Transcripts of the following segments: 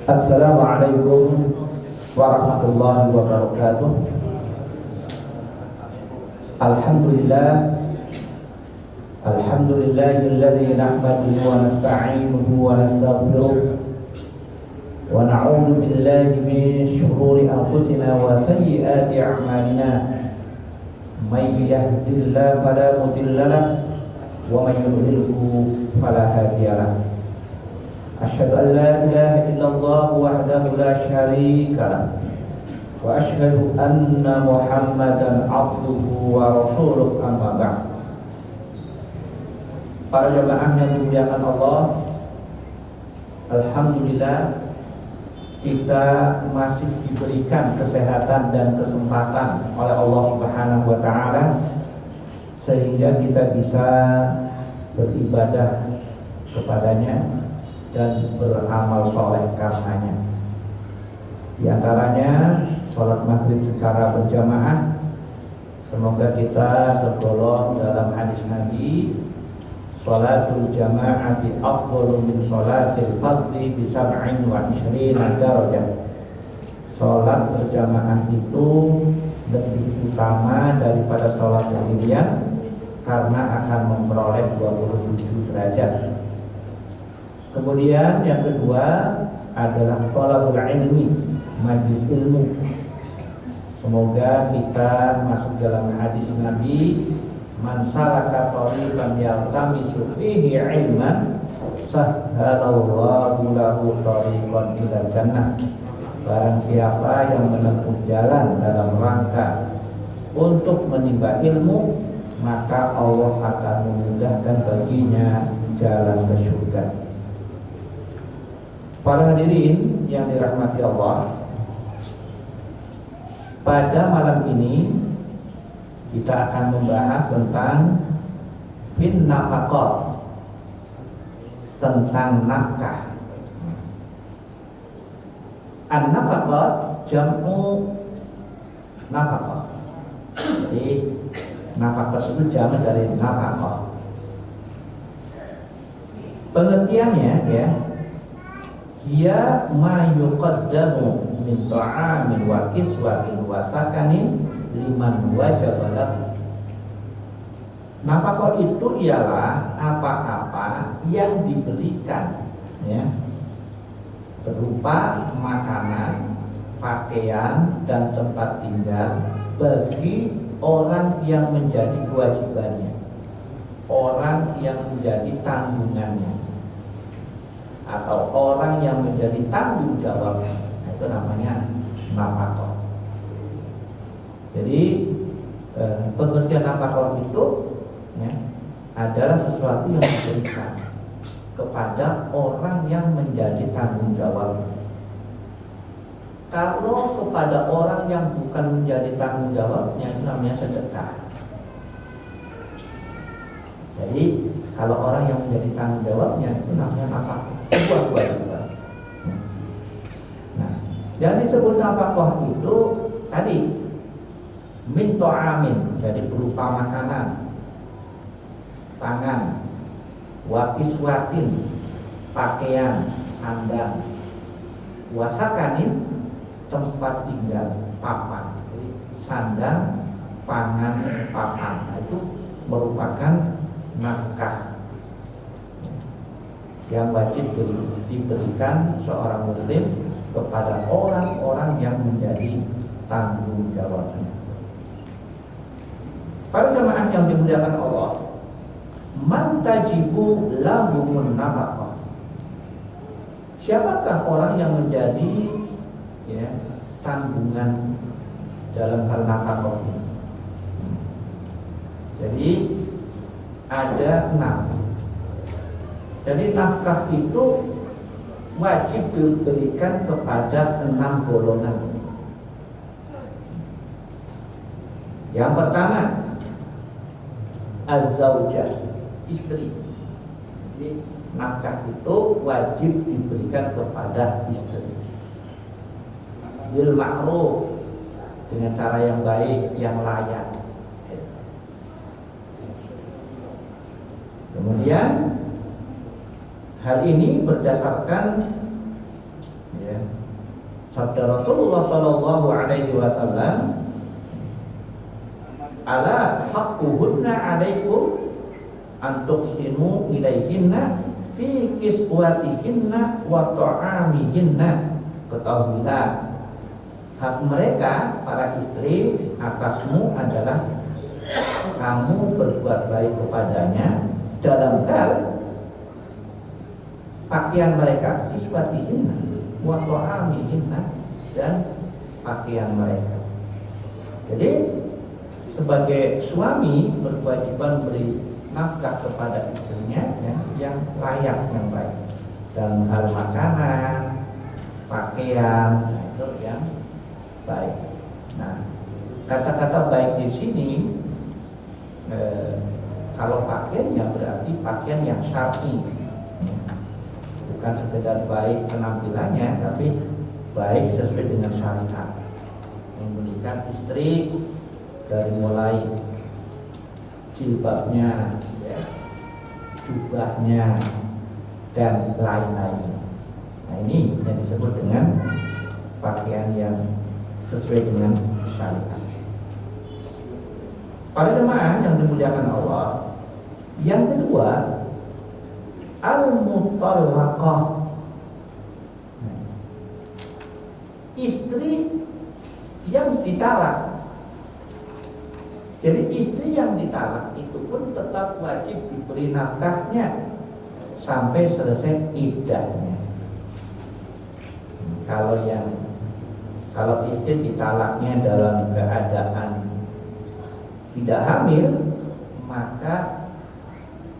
Assalamualaikum warahmatullahi wabarakatuh. Alhamdulillahilladzi nahmaduhu wa nasta'inuhu wa nastaghfiruh wa na'udzu billahi min shururi anfusina wa sayyiati a'malina. May yahdihillahu fala mudilla lahu wa may yudlilhu fala hadiya lahu. Asyhadu an la ilaha illallah wahdahu la syarika lahu wa asyhadu anna Muhammadan abduhu wa rasuluh, amma ba'd. Para jamaah yang dimuliakan Allah, alhamdulillah kita masih diberikan kesehatan dan kesempatan oleh Allah Subhanahu wa taala sehingga kita bisa beribadah kepadanya dan beramal soleh karenanya. Di antaranya sholat maghrib secara berjamaah. Semoga kita tergolong dalam hadis Nabi, sholatul jama'ati afdalu min sholatil fardhi bi 27 darajah. Sholat berjamaah itu lebih utama daripada sholat sendirian karena akan memperoleh 27 derajat. Kemudian yang kedua adalah thalabul ilmi, majlis ilmu. Semoga kita masuk dalam hadis Nabi, man salaka thariqan yaltamisu fihi ilman sahhalallahu lahu thariqan ilal jannah. Barang siapa yang menempuh jalan dalam rangka untuk menimba ilmu, maka Allah akan memudahkan baginya jalan ke surga. Para hadirin yang dirahmati Allah, pada malam ini kita akan membahas tentang fin nafaqat, tentang nafkah. An-nafaqat jam'u nafaqah. Jadi nafaqah itu jamak dari nafaqah. Pengertiannya ya, dia ma yuqaddamu min ta'amin wa kiswatin wa sakanin liman wajaba lahu. Nafkah itu ialah apa-apa yang diberikan ya, berupa makanan, pakaian dan tempat tinggal bagi orang yang menjadi kewajibannya, orang yang menjadi tanggungannya, atau orang yang menjadi tanggung jawab. Itu namanya nafkah. Jadi pengertian nafkah itu ya, adalah sesuatu yang diberikan kepada orang yang menjadi tanggung jawab. Kalau kepada orang yang bukan menjadi tanggung jawabnya, itu namanya sedekah. Jadi kalau orang yang menjadi tanggung jawabnya, itu namanya nafkah, sebuah kewajiban. Nah, yang disebut nafkah itu tadi min ta'amin, jadi berupa makanan, pangan, wa kiswatin, pakaian, sandang, wa sakanin, tempat tinggal, papan. Jadi sandang, pangan, papan, nah, itu merupakan nafkah yang wajib diberikan seorang muslim kepada orang-orang yang menjadi tanggung jawabnya. Para jamaah yang dimuliakan Allah, man tajibu lahumun nafaqah. Siapakah orang yang menjadi ya, tanggungan dalam hal nafkah ini? Jadi ada 6. Jadi nafkah itu wajib diberikan kepada 6 golongan. Yang pertama, az-zaujah, istri. Jadi nafkah itu wajib diberikan kepada istri. Bil ma'ruf, dengan cara yang baik, yang layak. Kemudian hal ini berdasarkan Ya. Sabda Rasulullah Shallallahu Alaihi Wasallam, ala haqquhunna alaikum antuhsinu ilaihinna fi kiswatihinna wa ta'amihinna. Ketahuilah, hak mereka para istri atasmu adalah kamu berbuat baik kepadanya dalam hal pakaian mereka, kiswatihinna wa ta'amihinna, dan pakaian mereka. Jadi sebagai suami berkewajiban beri nafkah kepada istrinya yang layak, yang baik dalam hal makanan, pakaian, itu yang baik. Nah, kata-kata baik di sini kalau pakaian ya berarti pakaian yang syar'i, bukan sekedar baik penampilannya, tapi baik sesuai dengan syariat. Memberikan istri dari mulai jilbabnya, ya, jubahnya, dan lain-lain. Nah, ini yang disebut dengan pakaian yang sesuai dengan syariat. Para jemaah yang dimuliakan Allah, yang kedua, al-mutallaqah, istri yang ditalak. Jadi istri yang ditalak itu pun tetap wajib diberi nafkahnya sampai selesai iddahnya. Kalau istri ditalaknya dalam keadaan tidak hamil, maka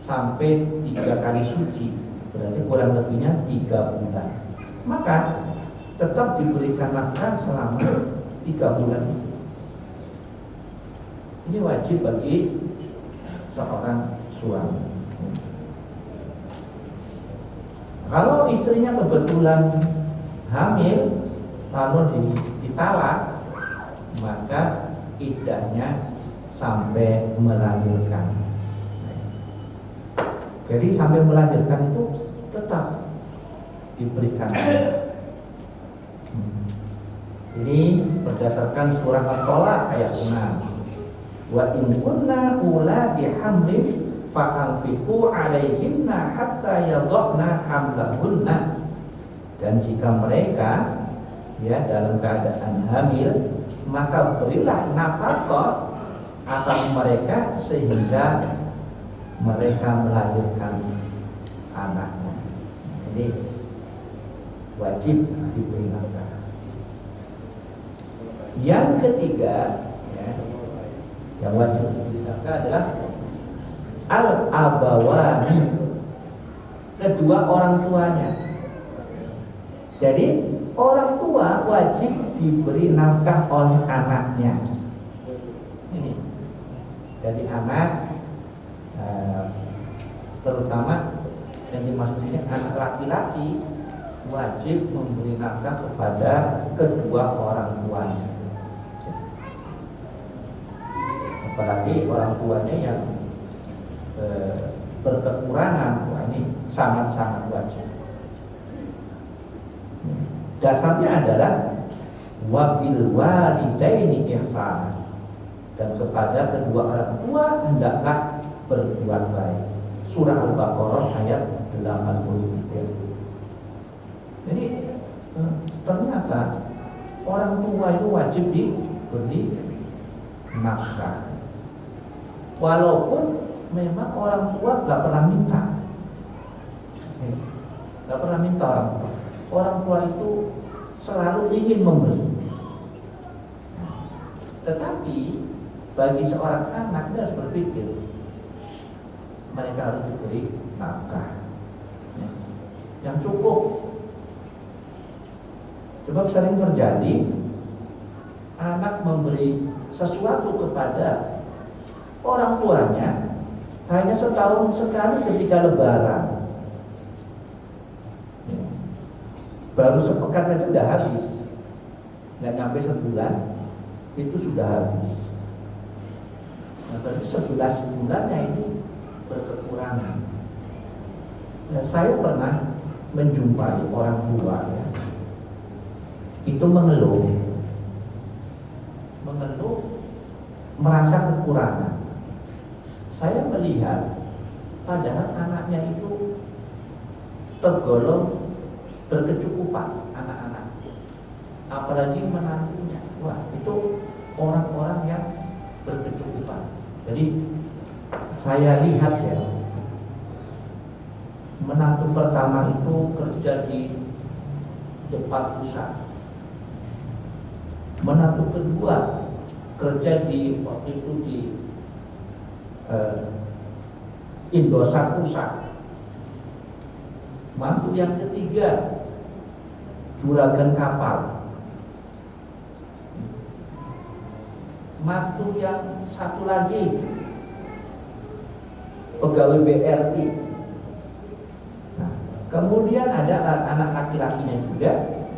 sampai 3 kali suci, berarti kurang lebihnya 3 bulan. Maka tetap diberikan nafkah selama 3 bulan. Ini wajib bagi seorang suami. Kalau istrinya kebetulan hamil lalu ditalak, maka iddahnya sampai melahirkan. Jadi sampai melahirkan itu tetap diberikan. Ini berdasarkan surah At-Thalaq ayat 6. Wa in kunna ulati hamlin fa'anfiqu 'alaihinna hatta yadhna hamlahunna. Dan jika mereka dalam keadaan hamil, maka berilah nafkah atas mereka sehingga mereka melahirkan anaknya. Jadi wajib diberi nafkah. Yang ketiga, yang wajib diberi nafkah adalah al-abawani, kedua orang tuanya. Jadi orang tua wajib diberi nafkah oleh anaknya. Ini. Jadi anak, terutama yang dimaksud ini anak laki-laki, wajib memberi nafkah kepada kedua orang tuanya. Apalagi orang tuanya yang berkekurangan, ini sangat-sangat wajib. Dasarnya adalah wabil walidaini ihsana, dan kepada kedua orang tua hendaklah berbuat baik. Surah Al-Baqarah ayat 83. Jadi ternyata orang tua itu wajib diberi nafkah, walaupun memang orang tua gak pernah minta. Gak pernah minta orang tua. Orang tua itu selalu ingin memberi. Tetapi bagi seorang anak dia harus berpikir, mereka harus diberi nafkah yang cukup. Sebab sering terjadi anak memberi sesuatu kepada orang tuanya hanya setahun sekali ketika lebaran. Baru sepekan saja sudah habis, nggak nyampe sebulan itu sudah habis. Nah, berarti 11 bulannya ini berkekurangan. Nah, saya pernah menjumpai orang tua itu mengeluh, merasa kekurangan. Saya melihat padahal anaknya itu tergolong berkecukupan, anak-anak, apalagi menantunya. Wah, itu orang-orang yang berkecukupan. Jadi saya lihat ya, menantu pertama itu kerja di depan pusat, menantu kedua kerja di waktu itu di Indosat Pusat, mantu yang ketiga juragan kapal, mantu yang satu lagi pegawai BRI. Nah, kemudian ada anak laki-lakinya juga,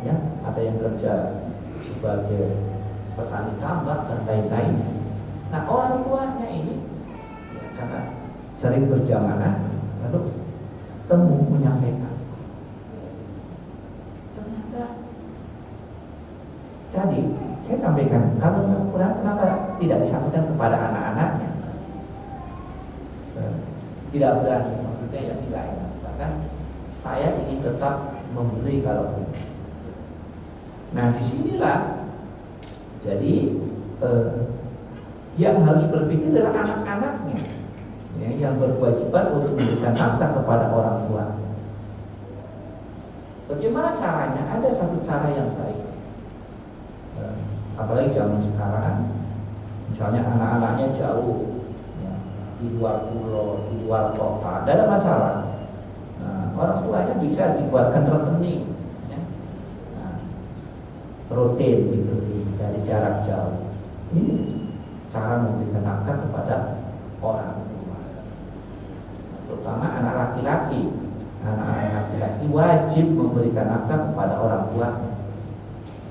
ya, ada yang kerja sebagai petani tambak dan lain-lain. Nah, orang tuanya ini ya, karena sering berjamaah, lalu temu menyampaikan, ternyata tadi saya sampaikan, kalau kurang kenapa tidak disampaikan kepada anak-anaknya? Tidak berani, maksudnya ya tidak enak. Bahkan saya ingin tetap memberi kalau ini. Nah, disinilah jadi yang harus berpikir adalah anak-anaknya, ya, yang berkewajiban untuk memberikan nafkah kepada orang tua. Bagaimana caranya? Ada satu cara yang baik. Apalagi zaman sekarang, misalnya anak-anaknya jauh, ya, di luar pulau, di luar kota, tidak ada masalah. Nah, orang tuanya bisa dibuatkan rekening, ya, nah, rutin gitu dari jarak jauh. Ini cara memberikan nafkah kepada orang tua, terutama anak laki-laki. Anak-anak laki-laki wajib memberikan nafkah kepada orang tua.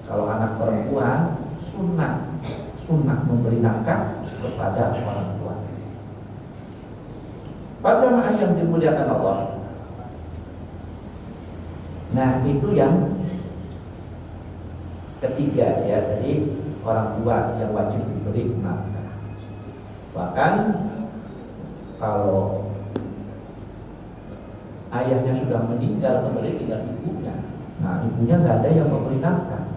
Kalau anak perempuan sunnah memberi nafkah kepada orang tua. Para jamaah yang dimuliakan Allah. Nah, itu yang ketiga, ya, jadi orang tua yang wajib diberi nafkah. Bahkan kalau ayahnya sudah meninggal, kemudian tinggal ibunya, nah ibunya nggak ada yang memberi nafkah,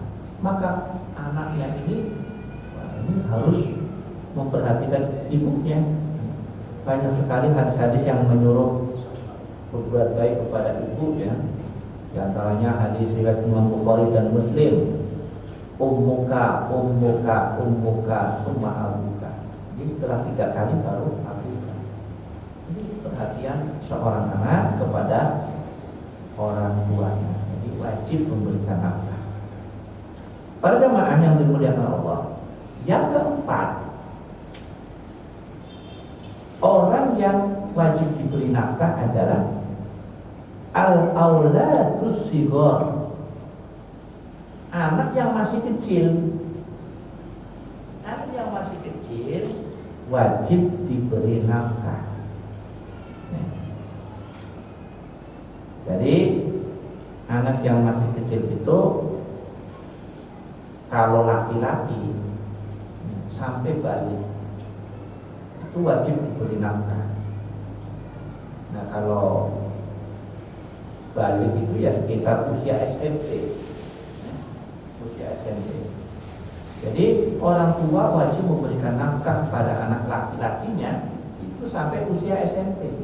maka anaknya ini harus memperhatikan ibunya. Banyak sekali hadis-hadis yang menyuruh berbuat baik kepada ibu, ya. Di antaranya hadis riwayat Imam Bukhari dan Muslim, ummuka summa abuka. Jadi setelah 3 kali baru abuka. Ini perhatian seorang anak kepada orang tuanya. Jadi wajib memberikan nafkah. Para jamaah yang dimuliakan Allah, yang keempat, orang yang wajib diberi nafkah adalah al-auladus sighar, anak yang masih kecil. Anak yang masih kecil wajib diberi nafkah. Jadi anak yang masih kecil itu, kalau laki-laki sampai balik itu wajib diberi nafkah. Nah, kalau balik itu ya sekitar usia SMP, ya, usia SMP. Jadi orang tua wajib memberikan nafkah pada anak laki-lakinya itu sampai usia SMP.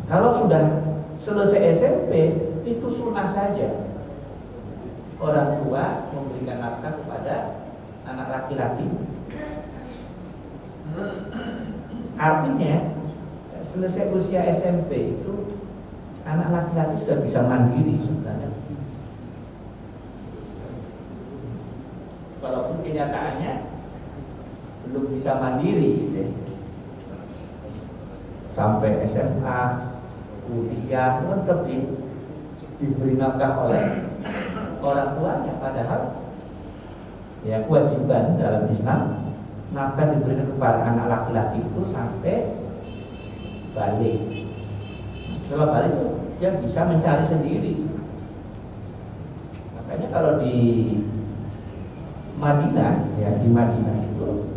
Kalau sudah selesai SMP itu sunnah saja orang tua memberikan nafkah kepada anak laki-laki. Artinya selesai usia SMP itu anak laki-laki sudah bisa mandiri sebenarnya. Walaupun kenyataannya belum bisa mandiri, gitu. Sampai SMA, kuliah itu tetap diberi nafkah oleh orang tuanya. Padahal ya kewajiban dalam Islam nafkah diberikan kepada anak laki-laki itu sampai balik. Setelah balik itu dia bisa mencari sendiri. Makanya kalau di Madinah, ya di Madinah itu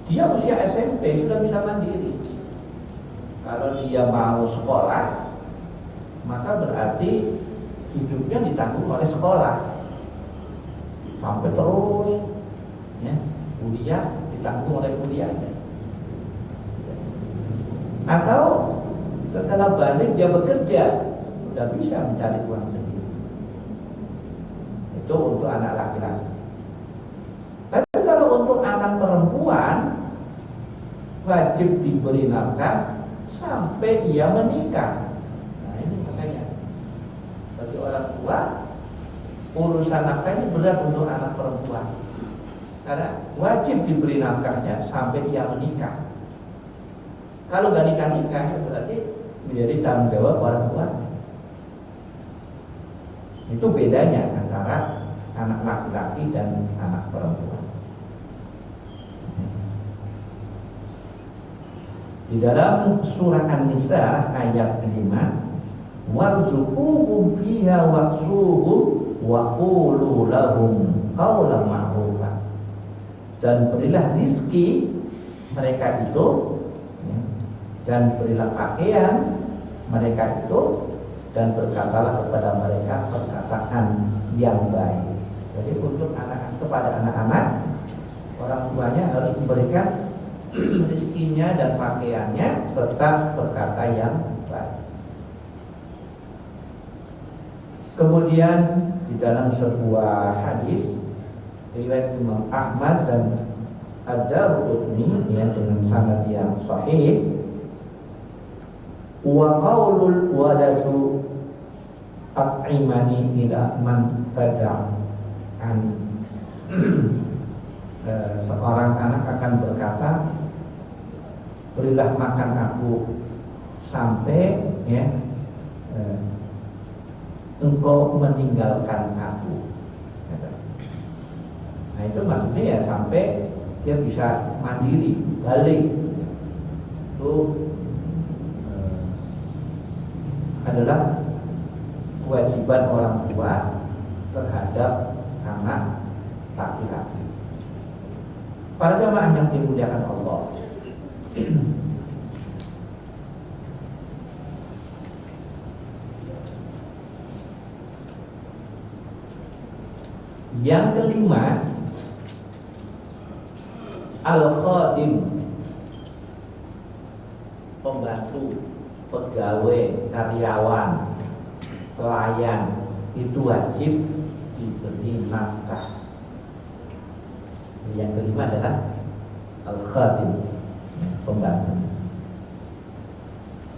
dia usia SMP sudah bisa mandiri. Kalau dia mau sekolah, maka berarti hidupnya ditanggung oleh sekolah sampai terus, ya, kuliah ditanggung oleh kuliahnya. Atau setelah balik dia bekerja, sudah bisa mencari uang sendiri. Itu untuk anak laki-laki. Tapi kalau untuk anak perempuan, wajib diberi nafkah sampai ia menikah. Nah ini makanya bagi orang tua urusan nafkah ini berat untuk anak perempuan, karena wajib diberi nafkahnya sampai ia menikah. Kalau nggak nikah-nikah berarti menjadi tanggung jawab orang tua. Itu bedanya antara anak laki-laki dan anak perempuan. Di dalam surah An-Nisa ayat 5, warzuquhum fiha waqsuhum wa qulu lahum qawlan ma'rufa. Dan berilah rizki mereka itu, ya, dan berilah pakaian mereka itu, dan berkatalah kepada mereka perkataan yang baik. Jadi untuk kepada anak-anak, orang tuanya harus memberikan rizkinya dan pakaiannya serta berkata yang baik. Kemudian di dalam sebuah hadis riwayat Imam Ahmad dan Ad-Darqutni, ya, dengan sanad yang sahih, wa qaulul waladu at'imani ila man tada'an. Seorang anak akan berkata, berilah makan aku sampai, ya, engkau meninggalkan aku. Nah itu maksudnya ya sampai dia bisa mandiri, balik. Itu adalah kewajiban orang tua terhadap anak laki-laki. Para jamaah yang dimuliakan Allah, yang kelima, al-khadim, pembantu, pegawai, karyawan, pelayan, itu wajib diberi nafkah. Yang kelima adalah al-khadim, pembantu.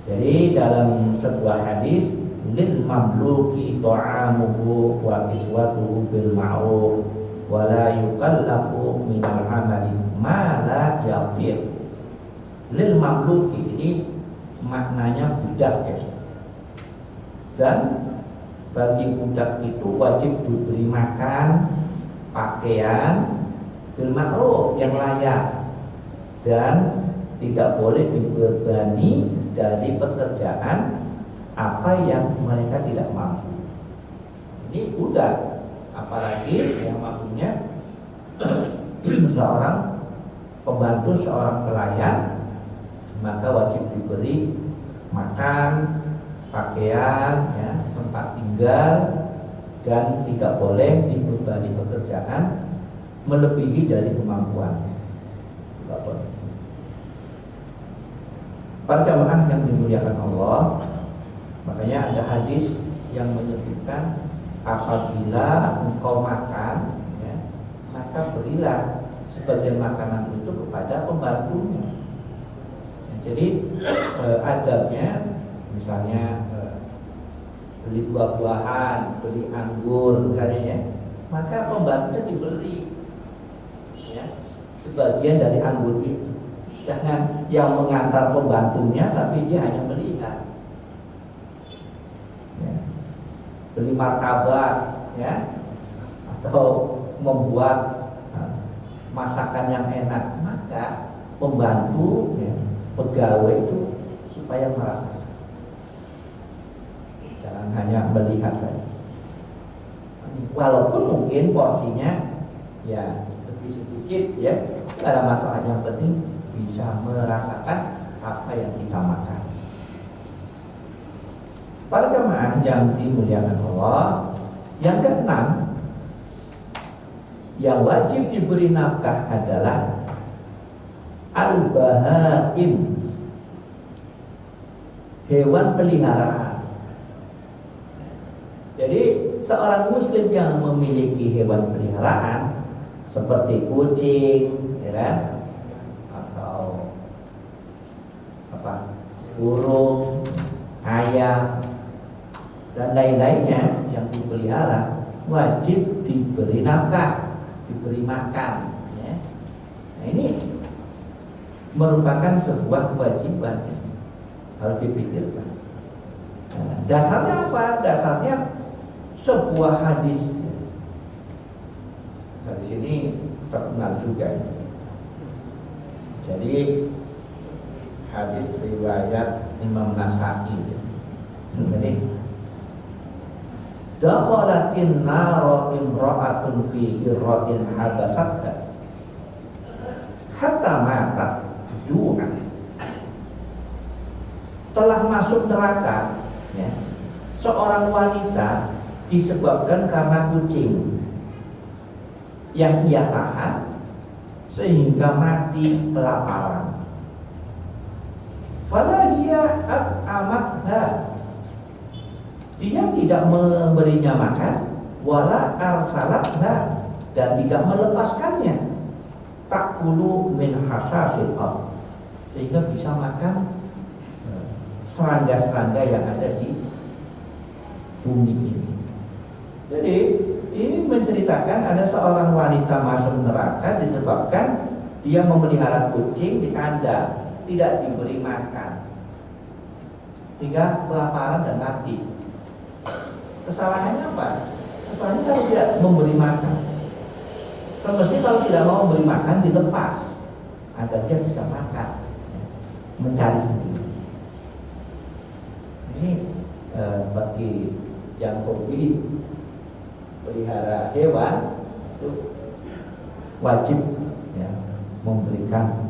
Jadi dalam sebuah hadis, lil mamluki ta'amuhu wa kiswatuhu bil ma'ruf wa la yukallafu minal amali ma la yaqdir. Lil mamluki ini maknanya budak, ya. Dan bagi budak itu wajib diberi makan, pakaian bil ma'ruf, yang layak, dan tidak boleh dibebani dari pekerjaan apa yang mereka tidak mampu. Ini budak, apalagi yang mampunya seorang pembantu, seorang pelayan, maka wajib diberi makan, pakaian, ya, tempat tinggal, dan tidak boleh dibebani pekerjaan melebihi dari kemampuan. Tidak boleh. Para jamaah yang dimuliakan Allah, makanya ada hadis yang menyebutkan apabila engkau makan, ya, maka berilah sebagian makanan itu kepada pembantunya. Ya, jadi adabnya misalnya beli buah-buahan, beli anggur misalnya, ya, maka pembantunya diberi, ya, sebagian dari anggur itu. Jangan yang mengantar pembantunya tapi dia hanya melihat, ya. Beli martabak, ya, atau membuat masakan yang enak, maka pembantu, ya, pegawai itu supaya merasakan, jangan hanya melihat saja. Walaupun mungkin porsinya ya lebih sedikit ya, tidak ada masalah, yang penting bisa merasakan apa yang kita makan. Para jemaah yang dimuliakan Allah, yang keenam yang wajib diberi nafkah adalah al-bahaim, hewan peliharaan. Jadi seorang muslim yang memiliki hewan peliharaan seperti kucing, ya kan, atau burung, ayam, dan lain-lainnya yang dipelihara, wajib diberi nafkah, diberi makan. Ya. Nah, ini merupakan sebuah kewajiban, harus dipikirkan. Nah, dasarnya apa? Dasarnya sebuah hadis. Hadis ini terkenal juga. Jadi hadis riwayat Imam Nasa'i. Jadi dakhalatin nara imra'atun fi hirratin habasatha hatta matat ju'an. Telah masuk neraka ya, seorang wanita disebabkan karena kucing yang ia tahan sehingga mati kelaparan. Fala hiya at'amatha, dia tidak memberinya makan, wala arsalatha, dan tidak melepaskannya, takulu min hasasil ard, sehingga bisa makan serangga-serangga yang ada di bumi ini. Jadi ini menceritakan ada seorang wanita masuk neraka disebabkan dia memelihara kucing di kandang, tidak diberi makan, sehingga kelaparan dan mati. Kesalahannya apa? Kesalahannya kalau tidak memberi makan. Semestinya kalau tidak mau memberi makan, dilepas agar dia bisa makan, mencari sendiri. Ini bagi yang hobi pelihara hewan itu wajib ya, memberikan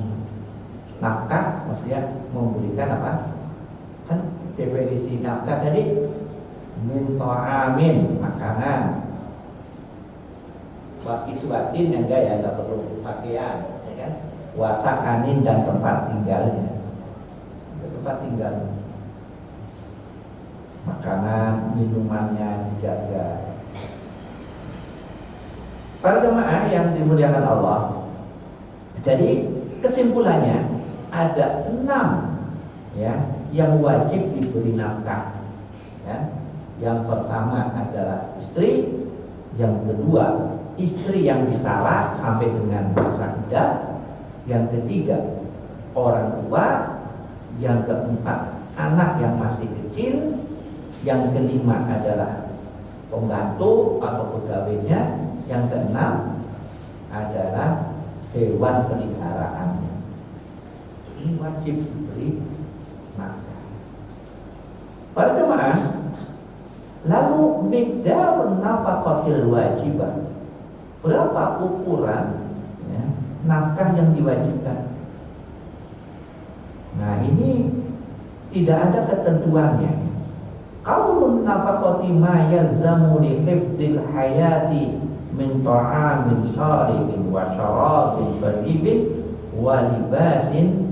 nafkah, maksudnya memberikan apa? Kan definisi nafkah tadi min ta'amin, makanan, wa kiswatin, yang enggak ya, enggak perlu pakaian, ya kan, wasakanin, dan tempat tinggalnya, tempat tinggal, makanan, minumannya dijaga. Para jemaah yang dimuliakan Allah, jadi kesimpulannya ada 6 ya yang wajib diberi nafkah. Ya. Yang pertama adalah istri, yang kedua istri yang ditalak sampai dengan masa iddah, yang ketiga orang tua, yang keempat anak yang masih kecil, yang kelima adalah pembantu atau pegawainya, yang keenam adalah hewan peliharaannya. Ini wajib diberi nafkah. Para jemaah, lalu miqdar nafaqatil wajibah, berapa ukuran ya, nafkah yang diwajibkan? Nah, ini tidak ada ketentuannya. Qaulun nafaqati ma yalzamu li hifdzil hayati min ta'amin sharibin wa syarabin baribin wa libasin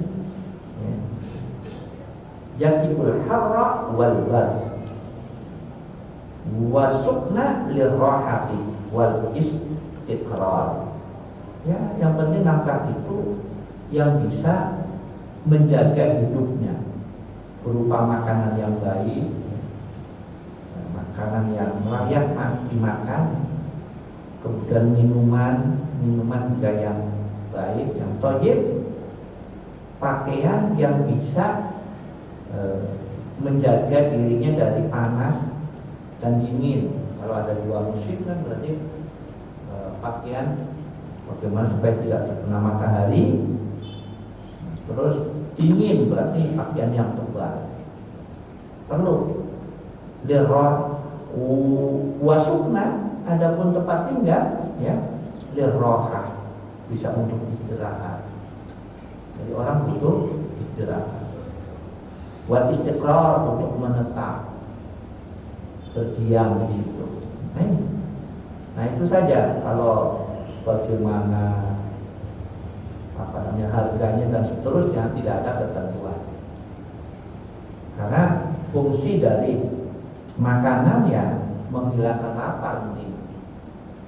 yakibul harra wal bar wa sukna lirrahati wal istiqrar. Ya, yang penting nafkah itu yang bisa menjaga hidupnya berupa makanan yang baik, makanan yang layak dimakan, kemudian minuman juga yang baik, yang thayyib, pakaian yang bisa menjaga dirinya dari panas dan dingin. Kalau ada 2 musim kan berarti pakaian bagaimana supaya tidak terkena matahari, terus dingin berarti pakaian yang tebal. Perlu lirah wasukna, adapun tempat tinggal ya lirroha, bisa untuk istirahat. Jadi orang butuh istirahat. Wal istiqrar, untuk menetap, berdiam di situ. Nah itu saja. Kalau bagaimana harganya dan seterusnya tidak ada ketentuan. Karena fungsi dari makanan ya menghilangkan lapar ini.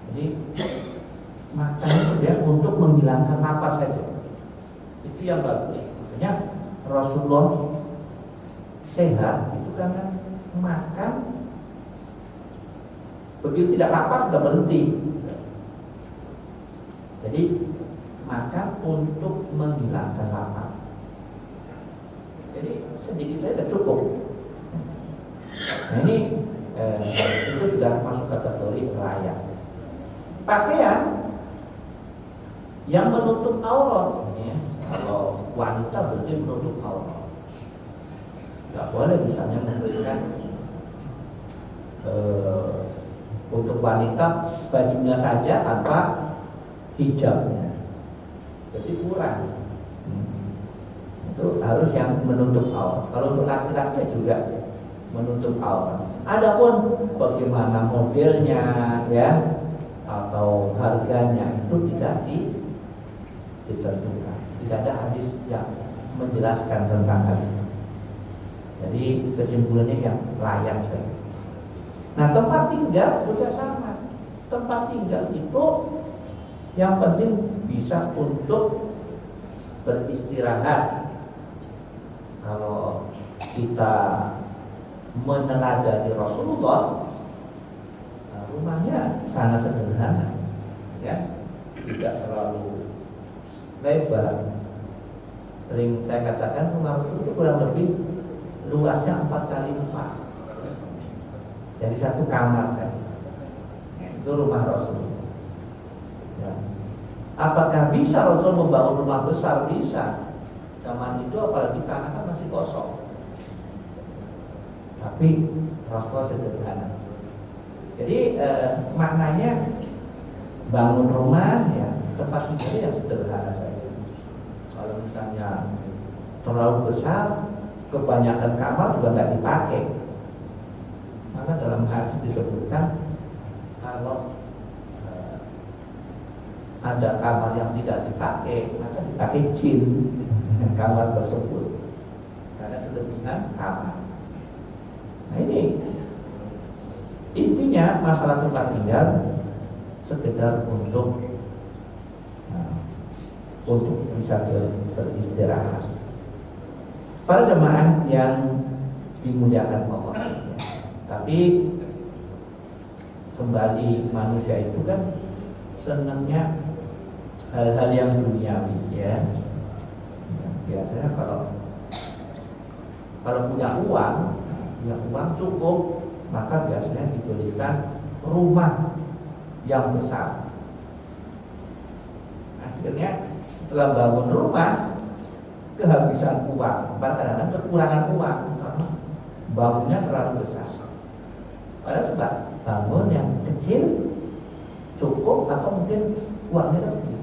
Jadi makan itu untuk menghilangkan lapar saja. Itu yang bagus. Makanya Rasulullah sehat itu karena makan begitu tidak lapar sudah berhenti. Jadi makan untuk menghilangkan lapar. Jadi sedikit saja cukup. Nah ini itu sudah masuk kategori layak. Pakaian yang menutup aurat, ya. Kalau wanita berarti menutup aurat. Tidak boleh misalnya memberikan untuk wanita bajunya saja tanpa hijabnya, jadi kurang. Itu harus yang menutup aurat. Kalau untuk laki-laki juga menutup aurat. Adapun bagaimana modelnya ya atau harganya itu tidak ditentukan. Tidak ada hadis yang menjelaskan tentang hal itu. Jadi kesimpulannya yang layak saja. Nah tempat tinggal juga sama. Tempat tinggal itu yang penting bisa untuk beristirahat. Kalau kita meneladani Rasulullah, rumahnya sangat sederhana, ya, tidak terlalu lebar. Sering saya katakan rumah Rasul itu kurang lebih luasnya 4x4, jadi satu kamar saja. Itu rumah Rasul. Ya. Apakah bisa Rasul membangun rumah besar? Bisa. Zaman itu apalagi tanah kan masih kosong. Tapi Rasul sederhana. Jadi maknanya bangun rumah ya tempat tinggal yang sederhana saja. Kalau misalnya terlalu besar, kebanyakan kamar juga nggak dipakai. Maka dalam hadis disebutkan kalau ada kamar yang tidak dipakai, maka dipakai jin kamar tersebut karena kelebihan kamar. Nah ini intinya masalah tempat tinggal sekedar untuk bisa beristirahat. Para jemaah yang dimuliakan Allah, tapi kembali manusia itu kan senangnya hal-hal yang duniawi, ya. Biasanya kalau punya uang cukup, maka biasanya diberikan rumah yang besar. Akhirnya setelah bangun rumah kehabisan uang, kadang-kadang kekurangan uang karena bangunnya terlalu besar. Padahal coba bangun yang kecil cukup atau mungkin uangnya lebih.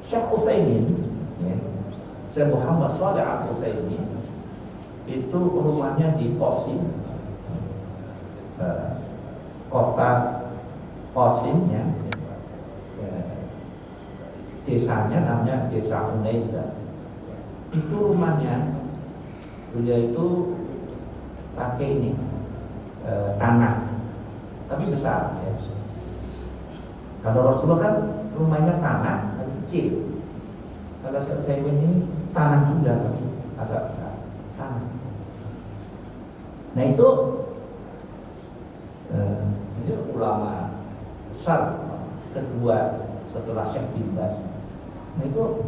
Syekh Utsaimin, ya, Syekh Muhammad Shalih Al-Utsaimin itu rumahnya di Qasim, kota Qasim, ya, desanya namanya Desa Unaiza. Itu rumahnya beliau itu pakai ini tanah, tapi besar, ya. Kalau Rasulullah kan rumahnya tanah kecil. Kalau saya ini tanah juga tapi agak besar, tanah. Nah itu ini ulama besar kedua setelah Syekh bin Baz. Nah itu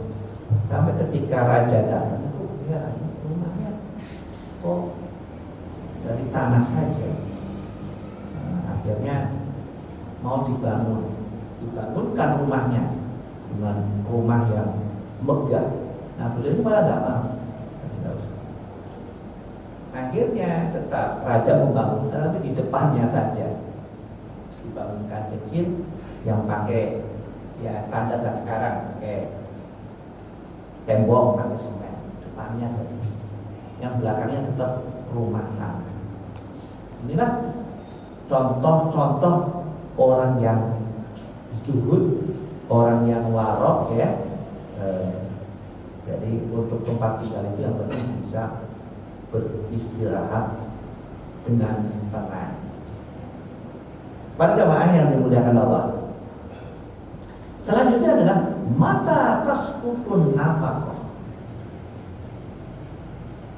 sampai ketika raja datang itu ya rumahnya kok dari tanah saja. Nah, akhirnya mau dibangunkan rumahnya dengan rumah yang megah. Nah beliau malah tidak mau. Akhirnya tetap raja membangun, tapi di depannya saja dibangunkan kecil yang pakai ya standar sekarang, pakai tembok, pakai semen, depannya saja. Yang belakangnya tetap rumah tangga. Inilah contoh-contoh orang yang zuhud, orang yang warok ya. Jadi untuk tempat tinggal itu yang penting bisa beristirahat dengan tenang. Para jamaah yang dimuliakan Allah, selanjutnya adalah mata tasqutun nafaqah.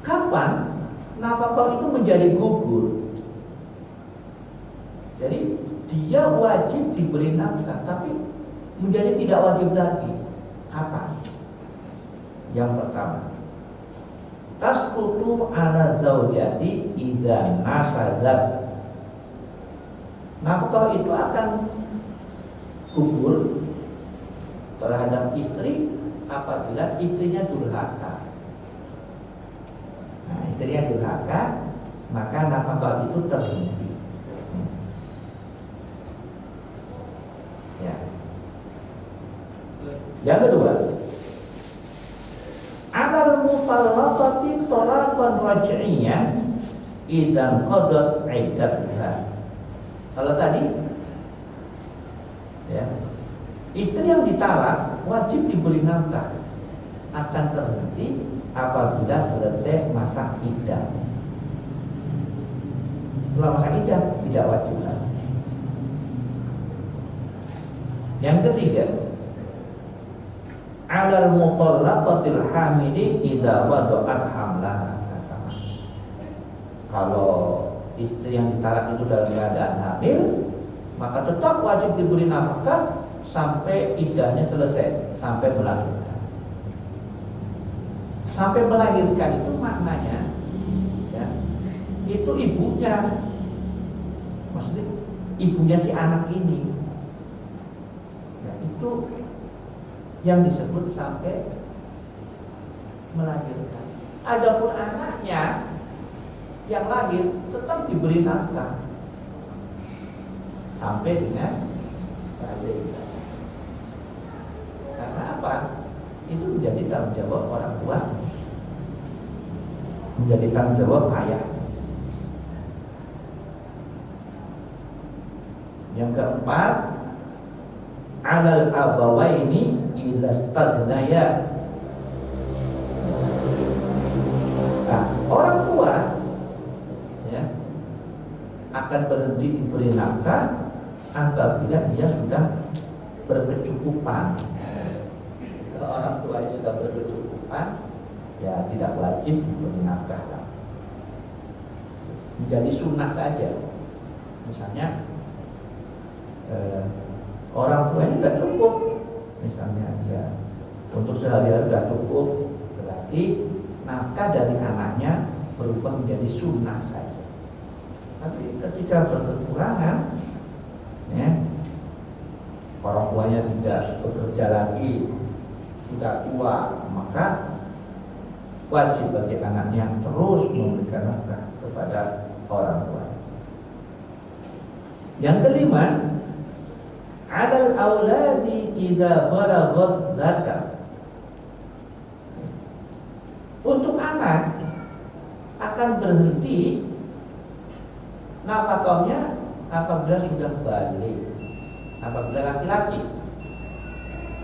Kapan nafaqah itu menjadi gugur? Jadi dia wajib diberi nafkah, tapi menjadi tidak wajib lagi. Kapan? Yang pertama, tasqutu ala zaujati idza nasazat. Nafkah itu akan gugur terhadap istri apabila istrinya durhaka. Nah, istrinya durhaka, maka nafkah itu terhenti. Ya. Yang kedua, alal mutallaqati talaqan raj'iyyan idzan qadat 'iddatuha. Kalau tadi ya, istri yang ditalak wajib diberi nafkah, akan terhenti apabila selesai masa iddah. Setelah masa iddah tidak wajib lagi. Yang ketiga, alal mutallaqatil hamili idza wada'at hamlaha. Kalau istri yang ditalak itu dalam keadaan hamil, maka tetap wajib diberi nafkah sampai iddahnya selesai, sampai melahirkan. Sampai melahirkan itu maknanya ya, itu ibunya, maksudnya ibunya si anak ini ya, itu yang disebut sampai melahirkan. Adapun anaknya yang lahir tetap diberi nafkah sampai dengan balik. Karena apa? Itu menjadi tanggung jawab orang tua, menjadi tanggung jawab ayah. Yang keempat, alal abawaini idza staghnaya. Nah, orang tua ya akan berhenti diberi nafkah apabila dia sudah berkecukupan. Kalau orang tuanya sudah berkecukupan, ya tidak wajib diberi nafkah. Menjadi sunnah saja. Misalnya orang tuanya sudah cukup, misalnya ya untuk sehari-hari sudah cukup, berarti nafkah dari anaknya berubah menjadi sunnah saja. Tapi ketika berkekurangan, ya, orang tuanya tidak bekerja lagi, sudah tua, maka wajib bagi anaknya terus memberikan nafkah kepada orang tua. Yang kelima, adal auladi idza balaghat zakah. Untuk anak akan berhenti nafkahnya apabila sudah balik, apabila laki-laki.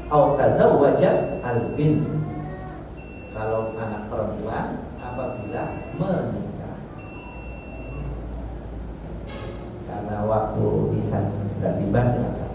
Au tazawwaja al-bint. Kalau anak perempuan apabila menikah. Karena waktu lisan sudah tiba, silakan.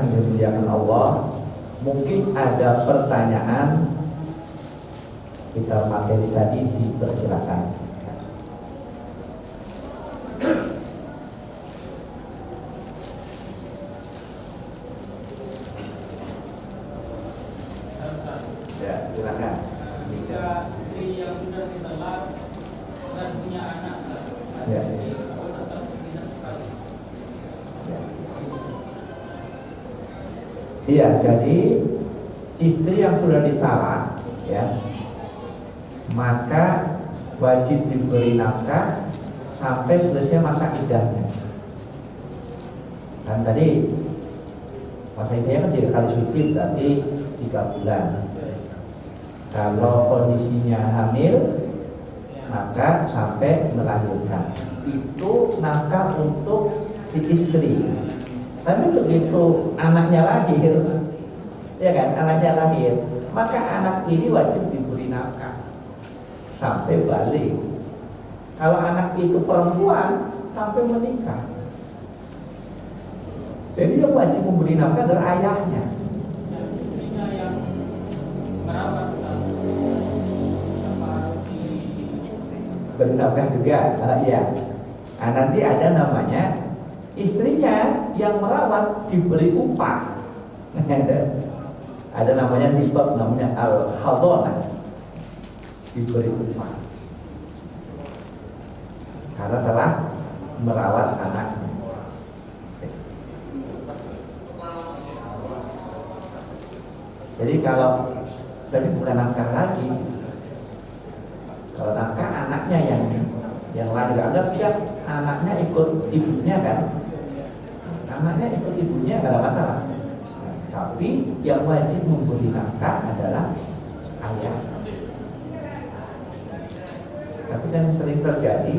jamaah yang dimuliakan Allah, mungkin ada pertanyaan sekitar materi tadi, dipersilakan. Ya, silakan. Jika istri yang sudah ditolak dan punya anak, Ya. Iya, jadi istri yang sudah ditalak, ya, maka wajib diberi nafkah sampai selesai masa iddahnya. Kan tadi masa iddahnya kan 3 kali suci, berarti 3 bulan. Kalau kondisinya hamil, maka sampai melahirkan. Itu nafkah untuk si istri. Tapi begitu anaknya lahir, ya kan, anaknya lahir, maka anak ini wajib diberi nafkah sampai balik. Kalau anak itu perempuan, sampai menikah. Jadi yang wajib memberi nafkah adalah ayahnya. Istrinya yang merawat Beri nafkah juga, iya. Nah, nanti ada namanya istrinya yang merawat diberi upah. Ada namanya di bab namanya al-hadonah, diberi upah karena telah merawat anaknya. Jadi kalau tadi bukan nafkah lagi, kalau nafkah anaknya yang lahir, anggap siap anaknya ikut ibunya kan, anaknya ikut ibunya nggak ada masalah. Tapi yang wajib memberi nafkah adalah ayah. Tapi kan sering terjadi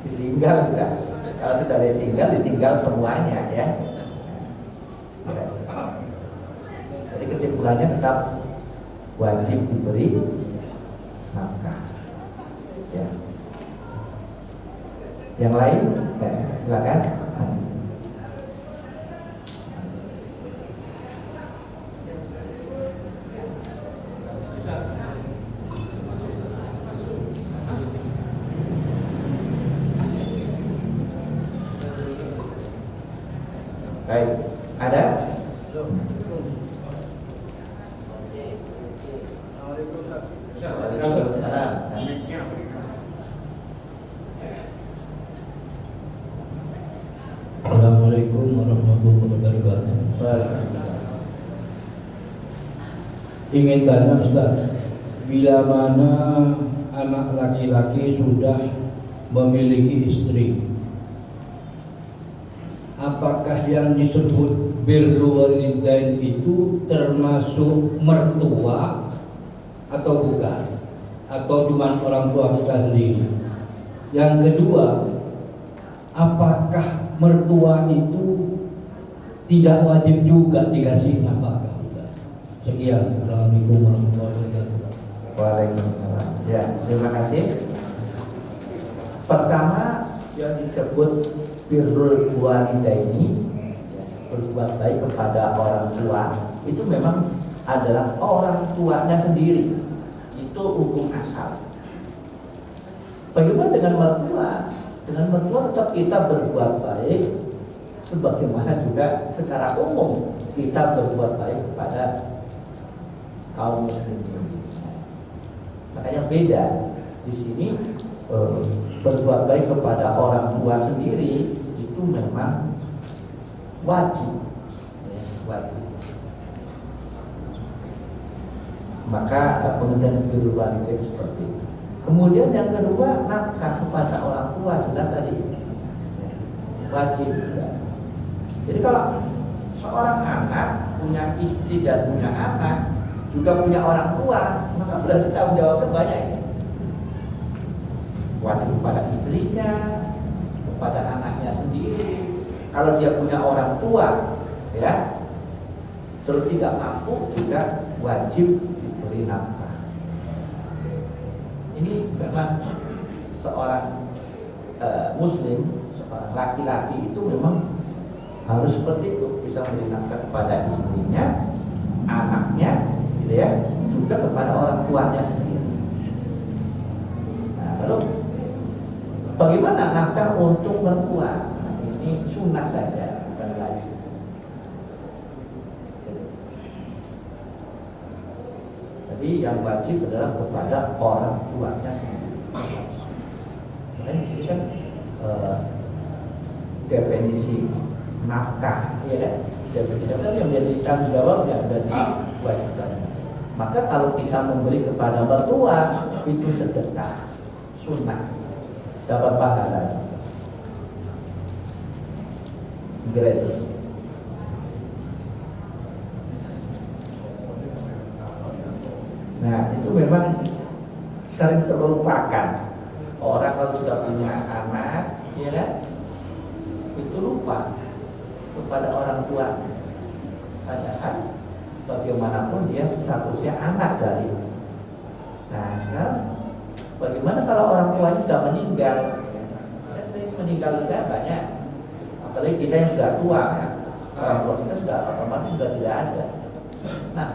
ditinggal juga. Kalau sudah ditinggal semuanya ya. Jadi kesimpulannya tetap wajib diberi nafkah. Ya. Yang lain, silakan. Baik, ada? Waalaikumsalam. Assalamualaikum warahmatullahi wabarakatuh. Ingin tanya Ustaz, bila mana anak laki-laki sudah memiliki istri, apakah yang disebut birru walidain itu termasuk mertua atau bukan? Atau cuma orang tua kita sendiri? Yang kedua, apakah mertua itu tidak wajib juga dikasih nafkah? Sekian. Assalamualaikum warahmatullahi wabarakatuh. Waalaikumsalam. Ya, terima kasih. Pertama yang disebut birrul walidaini, berbuat baik kepada orang tua, itu memang adalah orang tuanya sendiri. Itu hukum asal. Bagaimana dengan mertua? Dengan mertua tetap kita berbuat baik, sebagaimana juga secara umum kita berbuat baik kepada kaum muslimin. Makanya beda di sini, berbuat baik kepada orang tua sendiri itu memang wajib, ya, wajib. Maka pengertian birrul walidain seperti itu. Kemudian yang kedua, nafkah kepada orang tua, jelas tadi wajib. Ya. Jadi kalau seorang anak punya istri dan punya anak, juga punya orang tua, maka berarti tanggung jawabnya banyak ini. Wajib kepada istrinya, kepada anaknya sendiri. Kalau dia punya orang tua, ya, terus tidak mampu, juga wajib diberi nafkah. Ini memang seorang muslim, seorang laki-laki itu memang harus seperti itu, bisa memberi nafkah kepada istrinya, anaknya, gitu ya, juga kepada orang tuanya sendiri. Nah, lalu bagaimana nafkah untuk mertua? Nah, ini sunnah saja, bukan wajib. Gitu. Jadi yang wajib adalah kepada orang tuanya sendiri. Dan di sini kan definisi nafkah, ya kan? Definisi nafkah yang menjadi tanggung jawabnya dan diwajibkan. Maka kalau kita memberi kepada mertua itu sedekah, sunnah, dapat pahala. Kira itu. Nah, itu memang sering terlupakan. Orang kalau sudah punya anak, ya kan, itu lupa kepada orang tua. Padahal bagaimanapun dia statusnya anak dari. Nah, sekarang bagaimana kalau orang tuanya sudah meninggal? Kan sering meninggal juga banyak. Apalagi kita yang sudah tua, ya. Orang tua kita sudah otomatis sudah tidak ada. Nah,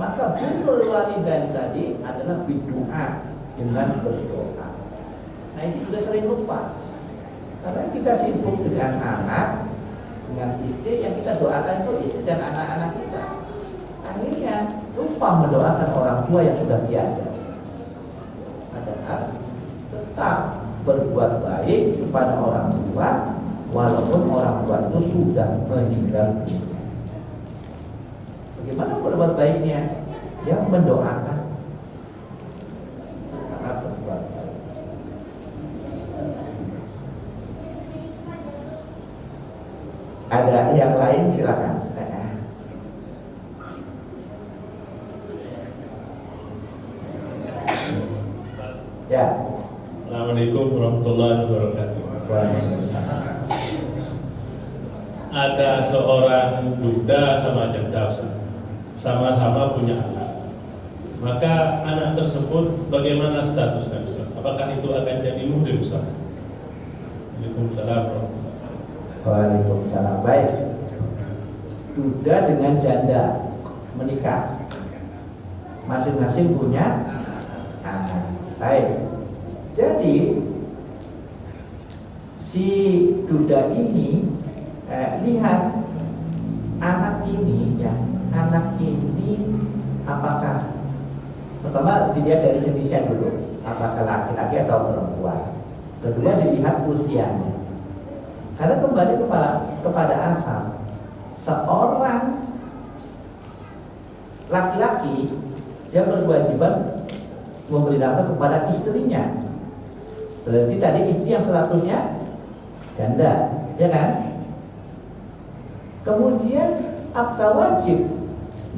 maka birrul walidain tadi adalah berdoa, dengan berdoa. Nah, itu juga sering lupa. Karena kita sibuk dengan anak, dengan istri, yang kita doakan itu istri dan anak-anak kita. Akhirnya lupa mendoakan orang tua yang sudah tiada. Padahal tetap berbuat baik kepada orang tua walaupun orang tua itu sudah meninggal. Bagaimana berbuat baiknya? Yang mendoakan, sangat berbuat baik. Ada yang lain silakan. Ya. Assalamualaikum warahmatullahi wabarakatuh. Waalaikumsalam. Ada seorang duda sama janda, sama-sama punya anak. Maka anak tersebut bagaimana statusnya, Ustaz? Apakah itu akan jadi muhrim, Ustaz? Waalaikumsalam. Waalaikumsalam. Baik. Duda dengan janda menikah, masing-masing punya anak. Baik. Jadi si duda ini lihat anak ini, ya, anak ini apakah, pertama dilihat dari jenisnya dulu, apakah laki-laki atau perempuan. Kedua dilihat usianya. Karena kembali kepada asal, seorang laki-laki dia berkewajiban memberi nafkah kepada istrinya. Berarti tadi istri yang statusnya janda, ya kan? Kemudian apakah wajib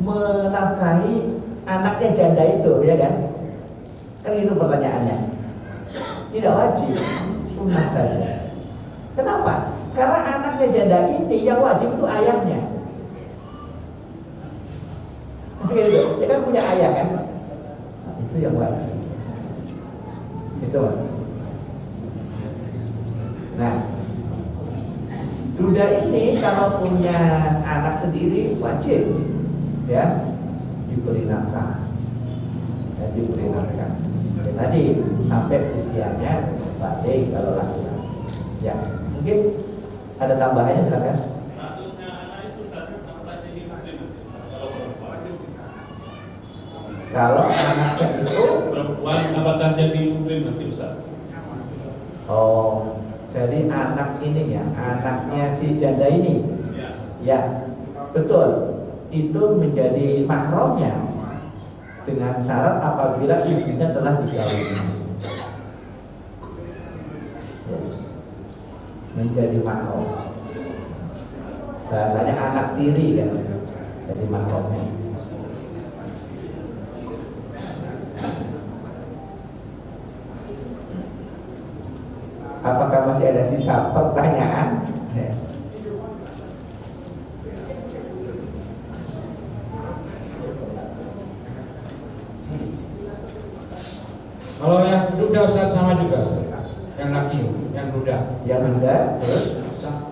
menafkahi anaknya janda itu, ya kan? Kan itu pertanyaannya. Tidak wajib, sunnah saja. Kenapa? Karena anaknya janda ini yang wajib itu ayahnya. Gitu, dia kan punya ayah kan? Nah, itu yang wajib. Itu maksudnya. Nah, duda ini kalau punya anak sendiri wajib, ya, diberi nafkah, ya, diberi nafkah. Ya, tadi sampai usianya balik kalau laki-laki. Ya, mungkin ada tambahannya, silakan. Statusnya anak itu status apa jadi muhrim? Kalau perempuan. Kalau anaknya itu Perempuan apakah jadi muhrim nanti, Ustaz? oh, jadi anak ini ya, anaknya si janda ini, Ya. ya, betul, itu menjadi mahramnya dengan syarat apabila ibunya telah dikawini. Menjadi mahram. Bahasanya anak tiri kan, jadi mahramnya. Apakah masih ada sisa pertanyaan? Ya. Kalau yang duda Ustaz sama juga, Ustaz. Yang laki, yang duda. Yang muda, terus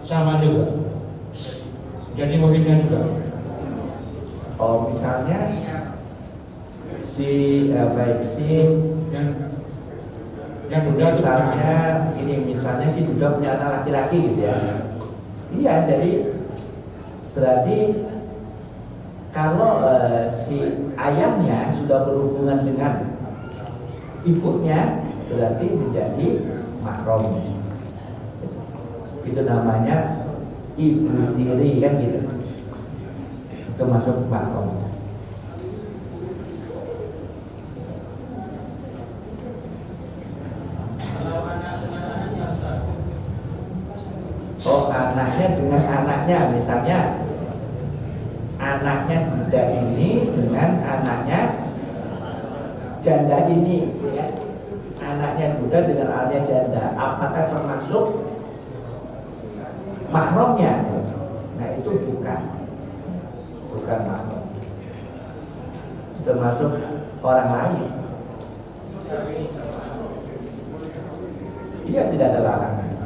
Sama juga. jadi muhrimnya juga. Oh, misalnya si yang duda misalnya misalnya si duda punya anak laki-laki gitu ya. Iya, jadi berarti kalau si ayahnya sudah berhubungan dengan ibunya, berarti menjadi mahram. Itu namanya ibu tiri kan gitu. Itu masuk mahram. Kalau anak dengan anaknya Ustaz. Oh, anaknya dengan anaknya, misalnya anaknya duda ini dengan anaknya janda ini, ya. Anaknya duda dengan anaknya janda, apakah termasuk mahramnya? Nah, itu bukan mahram, termasuk orang lain. Iya, tidak ada larangan.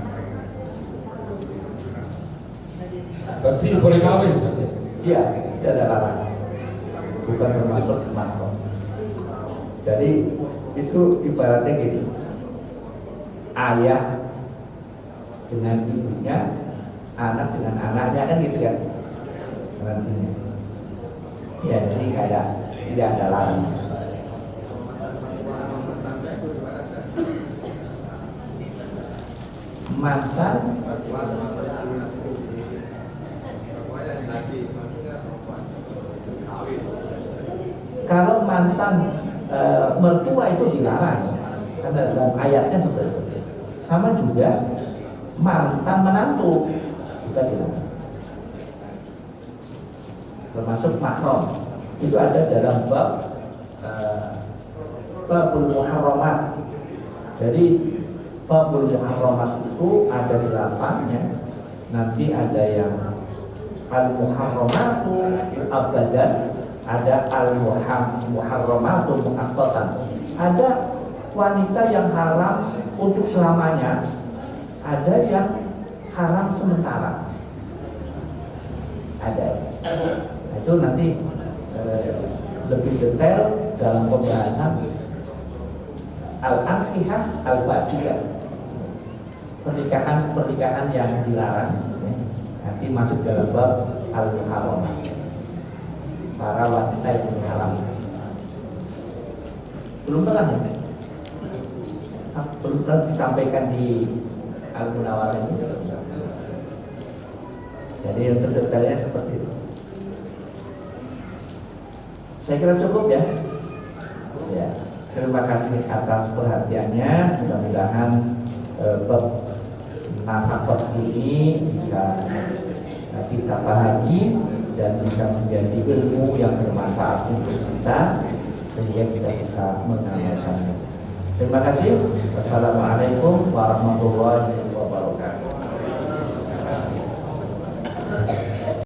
Berarti boleh kawin saja. Iya, tidak ada larangan, bukan termasuk mahram. Jadi itu ibaratnya gitu, ayah dengan ibunya, anak dengan anaknya kan gitu kan nantinya. Ya, jadi kayak tidak ada larangan. Mantan kalau mantan mertua itu dilarang, kan dalam ayatnya seperti itu. Sama juga mantan menantu juga dilarang, termasuk mahram. Itu ada dalam babul muharramat. Jadi babul muharramat itu ada 8-nya. Nanti ada yang al-muharramatu abadan, ada al-muharramatu muaqqatan. Ada wanita yang haram untuk selamanya, ada yang haram sementara. Ada. Nah, itu nanti lebih detail dalam pembahasan al-ankihah al-fasikah, pernikahan yang dilarang, ya. Nanti masuk dalam bab al-muharramah, para wanita yang diharam. Belum pernah ya? Belum pernah disampaikan di Al-Munawwarah ini. Jadi untuk detailnya seperti itu. Saya kira cukup ya. Ya, terima kasih atas perhatiannya. Mudah-mudahan bab nafkah ini bisa kita pahami dan bisa menjadi ilmu yang bermanfaat untuk kita sehingga kita bisa mengamalkannya. Terima kasih. Wassalamualaikum warahmatullahi wabarakatuh.